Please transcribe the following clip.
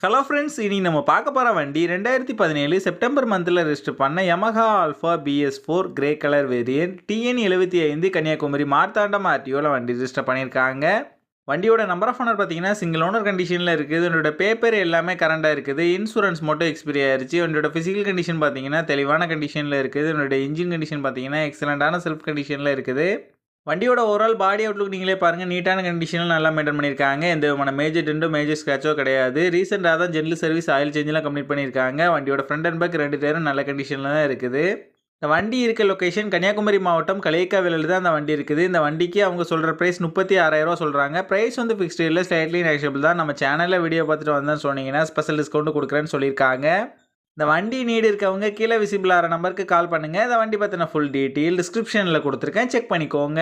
Hello friends, இனி நம்ம பார்க்க போகிற வண்டி 2017 செப்டம்பர் மந்தில் ரெஜிஸ்டர் பண்ண Yamaha Alpha BS4 grey colour variant TN75 Kanyakumari Marthandam ஆர்டிஓவில் வண்டி ரெஜிஸ்டர் பண்ணியிருக்காங்க. வண்டியோட நம்பர் ஆஃப் ஓனர் பார்த்தீங்கன்னா சிங்கிள் ஓனர் கண்டிஷனில் இருக்குது. என்னோட பேப்பர் எல்லாமே கரண்டாக இருக்குது. இன்சூரன்ஸ் மட்டும் எக்ஸ்பிரி ஆயிருச்சு. என்னோட ஃபிசிக்கல் கண்டிஷன் பார்த்தீங்கன்னா தெளிவான கண்டிஷனில் இருக்குது. என்னோட இன்ஜின் கண்டிஷன் பார்த்தீங்கன்னா எக்ஸலண்ட்டான செல்ஃப் கண்டிஷனில் இருக்குது. வண்டியோட ஓவரால் பாடி அவுட்லுக் நீங்களே பாருங்கள், நீட்டான கண்டிஷனில் நல்லா மெயின்டைன் பண்ணியிருக்காங்க. எந்த விதமான மேஜர் டென்ட்டோ மேஜர் ஸ்க்ராச்சோ கிடையாது. ரீசெண்டாக தான் ஜென்ரல் சர்வீஸ் ஆயில் சேஞ்செலாம் கம்ப்ளீட் பண்ணியிருக்காங்க. வண்டியோட ஃப்ரண்ட் அண்ட் பேக் 2 டயரும் நல்ல கண்டிஷனில் தான் இருக்குது. இந்த வண்டி இருக்க லொக்கேஷன் கன்னியாகுமரி மாவட்டம் களியக்காவிலில் தான் அந்த வண்டி இருக்குது. இந்த வண்டிக்கு அவங்க சொல்கிற ப்ரைஸ் 36,000 சொல்கிறாங்க. ப்ரைஸ் வந்து ஃபிக்ஸ்டு இல்லை, ஸ்லைட்லி நெகோஷியபிள் தான். நம்ம சேனலில் வீடியோ பார்த்துட்டு வந்தேன்னு சொன்னீங்கன்னா ஸ்பெஷல் டிஸ்கவுண்ட் கொடுக்குறேன்னு சொல்லியிருக்காங்க. இந்த வண்டி நீடு இருக்கவங்க கீழே விசிபிள் ஆகிற நம்பருக்கு கால் பண்ணுங்கள். இந்த வண்டி பற்றின ஃபுல் டீட்டெயில் டிஸ்கிரிப்ஷனில் கொடுத்துருக்கேன், செக் பண்ணிக்கோங்க.